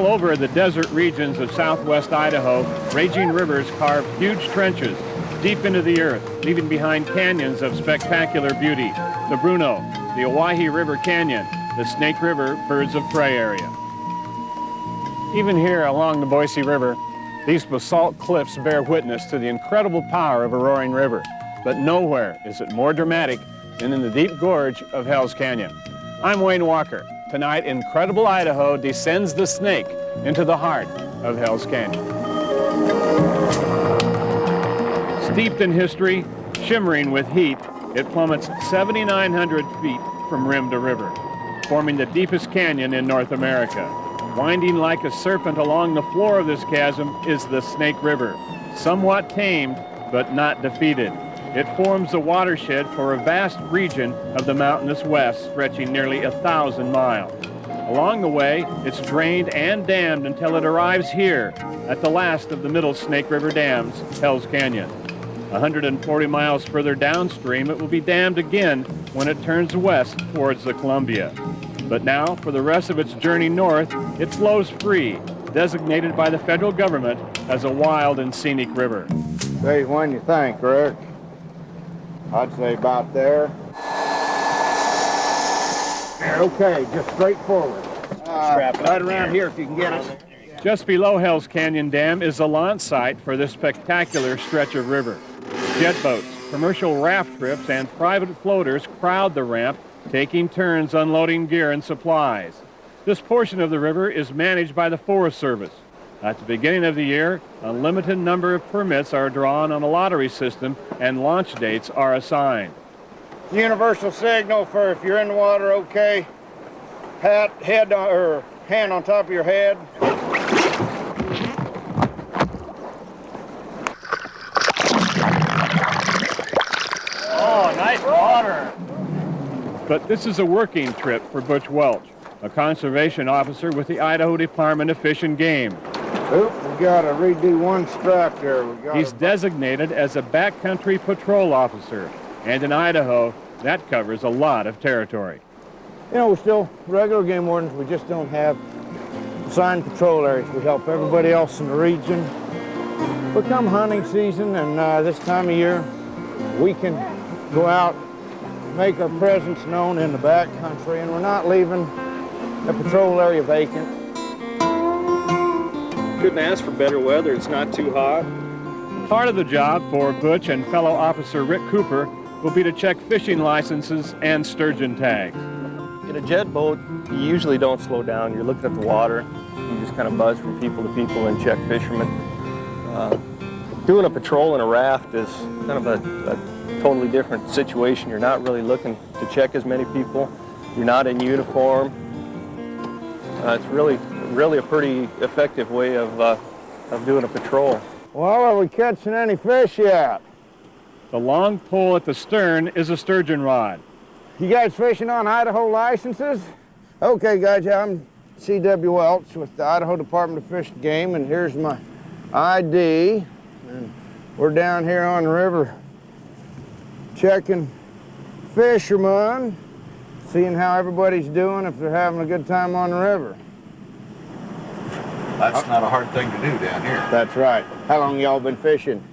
All over the desert regions of southwest Idaho, raging rivers carve huge trenches deep into the earth, leaving behind canyons of spectacular beauty. The Bruneau, the Owyhee River Canyon, the Snake River Birds of Prey area. Even here along the Boise River, these basalt cliffs bear witness to the incredible power of a roaring river. But nowhere is it more dramatic than in the deep gorge of Hell's Canyon. I'm Wayne Walker. Tonight, Incredible Idaho descends the Snake into the heart of Hell's Canyon. Steeped in history, shimmering with heat, it plummets 7,900 feet from rim to river, forming the deepest canyon in North America. Winding like a serpent along the floor of this chasm is the Snake River, somewhat tamed but not defeated. It forms the watershed for a vast region of the mountainous west stretching nearly 1,000 miles. Along the way, it's drained and dammed until it arrives here at the last of the middle Snake River dams, Hell's Canyon. 140 miles further downstream, it will be dammed again when it turns west towards the Columbia. But now, for the rest of its journey north, it flows free, designated by the federal government as a wild and scenic river. Say when you think, Rick. I'd say about there. Okay, just straight forward. Right around here if you can get it. Just below Hell's Canyon Dam is the launch site for this spectacular stretch of river. Jet boats, commercial raft trips, and private floaters crowd the ramp, taking turns unloading gear and supplies. This portion of the river is managed by the Forest Service. At the beginning of the year, a limited number of permits are drawn on a lottery system and launch dates are assigned. Universal signal for if you're in the water, okay. Hand on top of your head. Oh, nice water. But this is a working trip for Butch Welch, a conservation officer with the Idaho Department of Fish and Game. Oop, we gotta redo one strap there. He's designated as a Backcountry Patrol officer, and in Idaho, that covers a lot of territory. You know, we're still regular game wardens, we just don't have assigned patrol areas. We help everybody else in the region. But come hunting season and this time of year, we can go out, make our presence known in the backcountry, and we're not leaving the patrol area vacant. Couldn't ask for better weather. It's not too hot. Part of the job for Butch and fellow officer Rick Cooper will be to check fishing licenses and sturgeon tags. In a jet boat, you usually don't slow down. You're looking at the water. You just kind of buzz from people to people and check fishermen. Doing a patrol in a raft is kind of a totally different situation. You're not really looking to check as many people. You're not in uniform. It's really a pretty effective way of doing a patrol. Well, are we catching any fish yet? The long pole at the stern is a sturgeon rod. You guys fishing on Idaho licenses? Okay, guys, I'm C.W. Welch with the Idaho Department of Fish and Game, and here's my ID. And we're down here on the river checking fishermen, seeing how everybody's doing, if they're having a good time on the river. That's not a hard thing to do down here. That's right. How long y'all been fishing?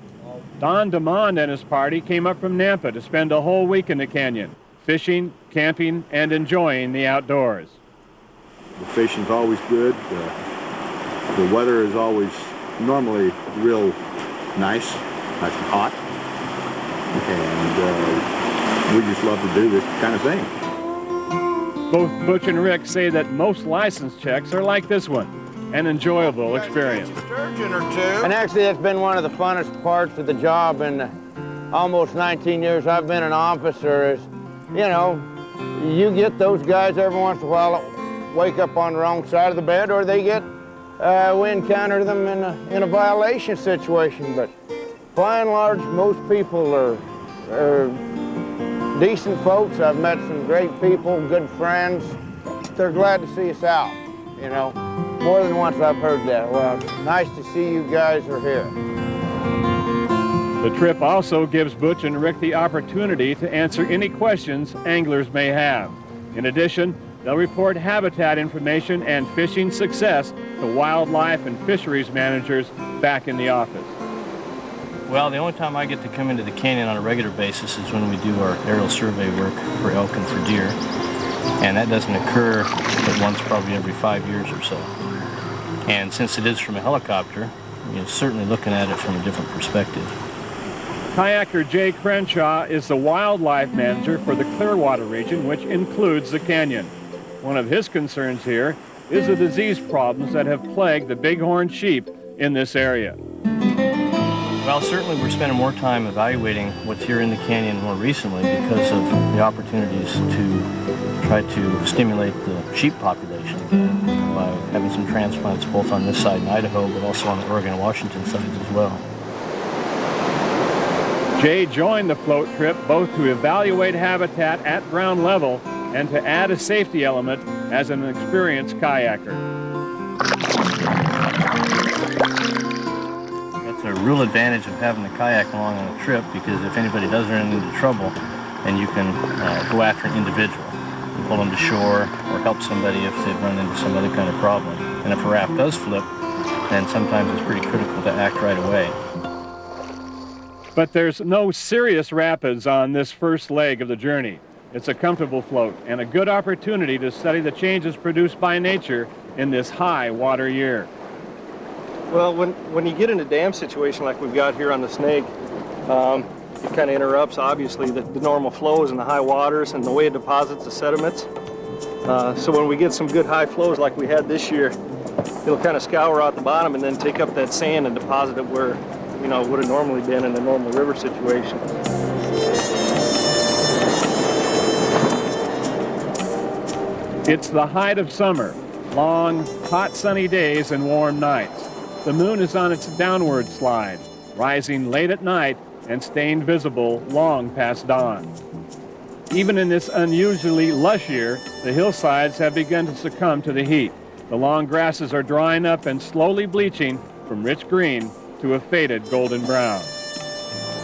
Don DeMond and his party came up from Nampa to spend a whole week in the canyon, fishing, camping, and enjoying the outdoors. The fishing's always good. The weather is always normally real nice and hot. And we just love to do this kind of thing. Both Butch and Rick say that most license checks are like this one, an enjoyable experience. Sturgeon or two. And actually, that's been one of the funnest parts of the job in almost 19 years I've been an officer is, you know, you get those guys every once in a while that wake up on the wrong side of the bed, or they get, we encounter them in a violation situation. But by and large, most people are decent folks. I've met some great people, good friends. They're glad to see us out, you know. More than once I've heard that. Well, it's nice to see you guys are here. The trip also gives Butch and Rick the opportunity to answer any questions anglers may have. In addition, They'll report habitat information and fishing success to wildlife and fisheries managers back in the office. Well, the only time I get to come into the canyon on a regular basis is when we do our aerial survey work for elk and for deer. And that doesn't occur but once probably every 5 years or so. And since it is from a helicopter, you're certainly looking at it from a different perspective. Kayaker Jay Crenshaw is the wildlife manager for the Clearwater region, which includes the canyon. One of his concerns here is the disease problems that have plagued the bighorn sheep in this area. Well, certainly we're spending more time evaluating what's here in the canyon more recently because of the opportunities to try to stimulate the sheep population by having some transplants both on this side in Idaho, but also on the Oregon and Washington sides as well. Jay joined the float trip both to evaluate habitat at ground level and to add a safety element as an experienced kayaker. That's a real advantage of having the kayak along on a trip, because if anybody does run into trouble, then you can go after an individual and pull them to shore or help somebody if they've run into some other kind of problem. And if a raft does flip, then sometimes it's pretty critical to act right away. But there's no serious rapids on this first leg of the journey. It's a comfortable float and a good opportunity to study the changes produced by nature in this high water year. Well, when you get in a dam situation like we've got here on the Snake, it kind of interrupts, obviously, the normal flows in the high waters and the way it deposits the sediments. So when we get some good high flows like we had this year, it'll kind of scour out the bottom and then take up that sand and deposit it where, you know, it would have normally been in a normal river situation. It's the height of summer, long, hot, sunny days and warm nights. The moon is on its downward slide, rising late at night and staying visible long past dawn. Even in this unusually lush year, the hillsides have begun to succumb to the heat. The long grasses are drying up and slowly bleaching from rich green to a faded golden brown.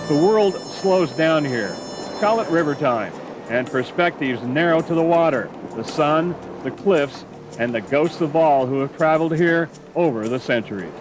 The world slows down here. Call it river time, and perspectives narrow to the water, the sun, the cliffs, and the ghosts of all who have traveled here over the centuries.